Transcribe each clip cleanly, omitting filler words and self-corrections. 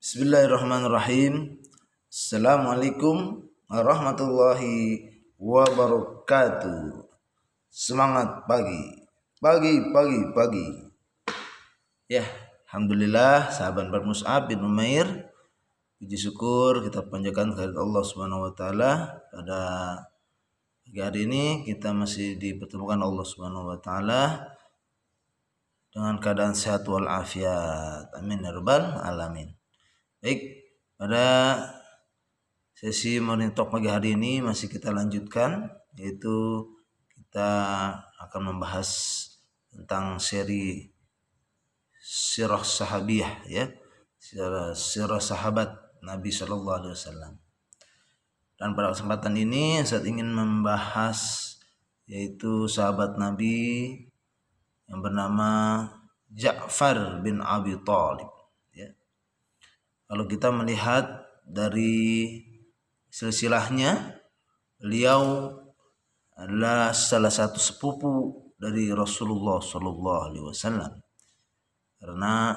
Bismillahirrahmanirrahim. Assalamualaikum warahmatullahi wabarakatuh. Semangat pagi. Pagi. Ya, alhamdulillah sahabat Mus'ab bin Umair. Puji syukur kita panjatkan kehadirat Allah Subhanahu wa taala. Pada pagi hari ini kita masih dipertemukan Allah Subhanahu wa taala dengan keadaan sehat wal afiat. Amin ya rabbal alamin. Baik, pada sesi morning talk pagi hari ini masih kita lanjutkan, yaitu kita akan membahas tentang seri sirah sahabiyah, ya, sirah sahabat Nabi Shallallahu Alaihi Wasallam. Dan pada kesempatan ini saya ingin membahas yaitu sahabat Nabi yang bernama Ja'far bin Abi Thalib. Ya. Kalau kita melihat dari silsilahnya, beliau adalah salah satu sepupu dari Rasulullah Shallallahu Alaihi Wasallam. Karena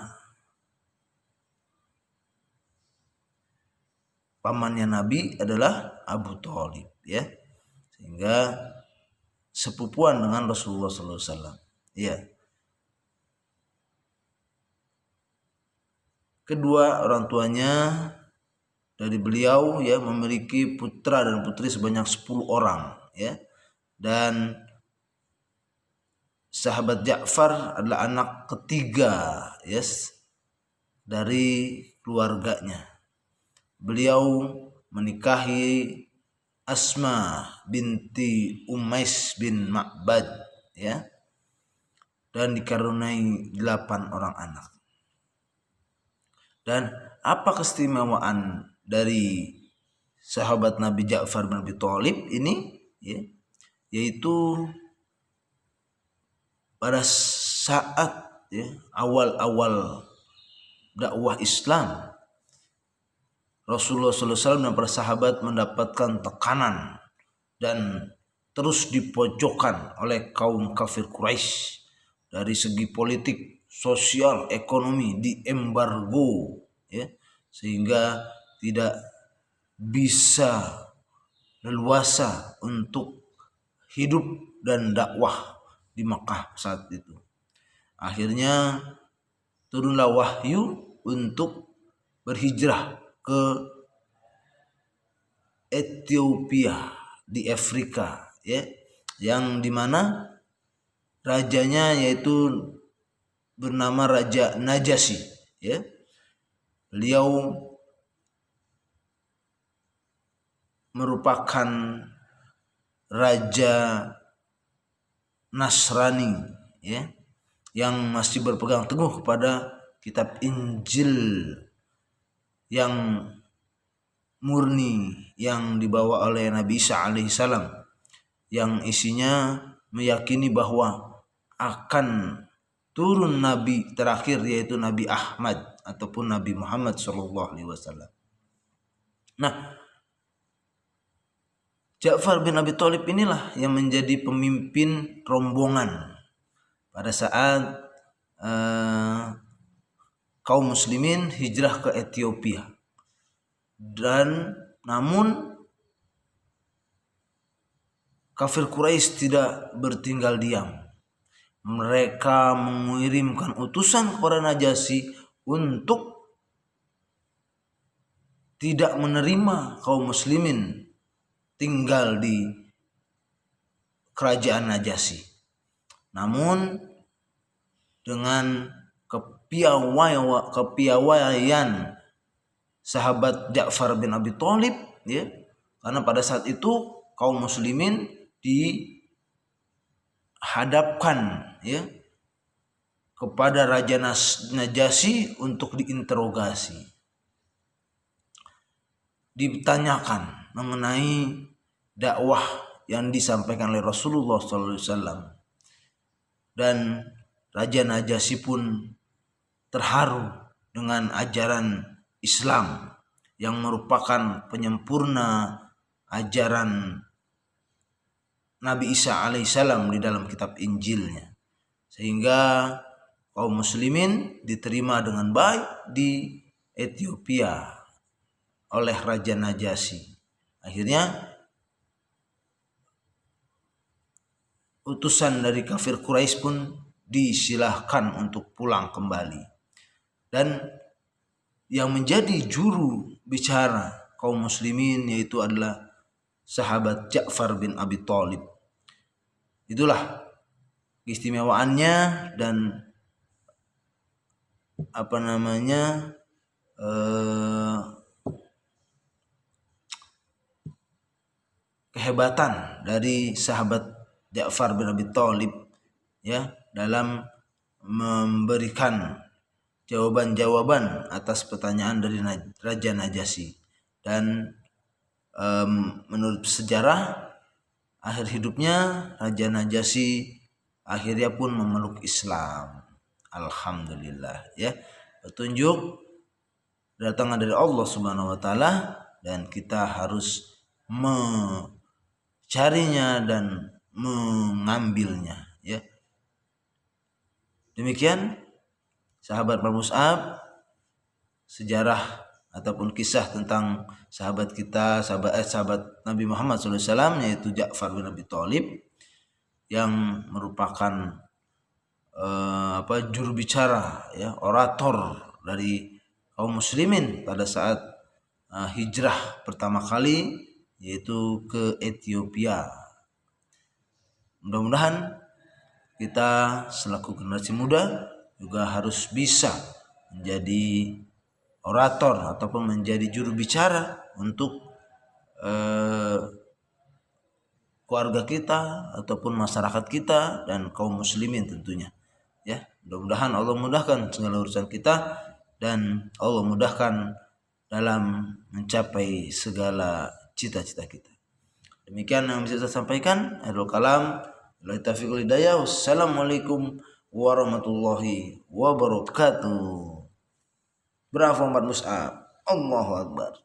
pamannya Nabi adalah Abu Thalib, ya, sehingga sepupuan dengan Rasulullah Sallallahu Alaihi Wasallam. Ya. Kedua orang tuanya dari beliau, ya, memiliki putra dan putri sebanyak 10 orang, ya. Dan sahabat Ja'far adalah anak ketiga, yes, dari keluarganya. Beliau menikahi Asma binti Umais bin Ma'bad, ya, dan dikaruniai 8 orang anak. Dan apa keistimewaan dari sahabat Nabi Ja'far bin Abi Thalib ini, ya, yaitu pada saat, ya, awal-awal dakwah Islam, Rasulullah SAW dan para sahabat mendapatkan tekanan dan terus dipojokkan oleh kaum kafir Quraisy dari segi politik, sosial, ekonomi, diembargo, ya, sehingga tidak bisa leluasa untuk hidup dan dakwah di Makkah saat itu. Akhirnya turunlah wahyu untuk berhijrah ke Ethiopia di Afrika, ya, yang dimana rajanya yaitu bernama Raja Najasyi, ya. Beliau merupakan raja Nasrani, ya, yang masih berpegang teguh kepada kitab Injil yang murni yang dibawa oleh Nabi Isa alaihissalam, yang isinya meyakini bahwa akan turun nabi terakhir yaitu Nabi Ahmad ataupun Nabi Muhammad sallallahu alaihi wasallam. Nah, Ja'far bin Abi Thalib inilah yang menjadi pemimpin rombongan pada saat kaum muslimin hijrah ke Ethiopia. Dan namun kafir Quraisy tidak bertinggal diam. Mereka mengirimkan utusan kepada Najasyi untuk tidak menerima kaum muslimin tinggal di kerajaan Najasyi. Namun dengan kepiawaian sahabat Ja'far bin Abi Thalib, ya, karena pada saat itu kaum muslimin dihadapkan, ya, kepada Raja Najasyi untuk diinterogasi, ditanyakan mengenai dakwah yang disampaikan oleh Rasulullah SAW. Dan Raja Najasyi pun terharu dengan ajaran Islam yang merupakan penyempurna ajaran Nabi Isa alaihissalam di dalam kitab Injilnya, sehingga kaum muslimin diterima dengan baik di Ethiopia oleh Raja Najasyi. Akhirnya utusan dari kafir Quraisy pun disilahkan untuk pulang kembali. Dan yang menjadi juru bicara kaum muslimin yaitu adalah sahabat Ja'far bin Abi Thalib. Itulah keistimewaannya dan kehebatan dari sahabat Ja'far bin Abi Thalib ya dalam memberikan jawaban-jawaban atas pertanyaan dari Raja Najasyi. Dan menurut sejarah akhir hidupnya Raja Najasyi akhirnya pun memeluk Islam. Alhamdulillah ya. Petunjuk datang dari Allah Subhanahu wa taala dan kita harus mencarinya dan mengambilnya ya. Demikian sahabat Mus'ab, sejarah ataupun kisah tentang sahabat kita, sahabat Nabi Muhammad SAW yaitu Ja'far bin Abi Thalib yang merupakan juru bicara ya, orator dari kaum muslimin pada saat hijrah pertama kali yaitu ke Ethiopia. Mudah-mudahan kita selaku generasi muda juga harus bisa menjadi orator ataupun menjadi juru bicara untuk keluarga kita ataupun masyarakat kita dan kaum muslimin tentunya ya. Mudah-mudahan Allah mudahkan segala urusan kita dan Allah mudahkan dalam mencapai segala cita-cita kita. Demikian yang bisa saya sampaikan. Akhirul kalam. Wassalamualaikum warahmatullahi wabarakatuh. Bravo Muhammad Mus'ab. Allahu Akbar.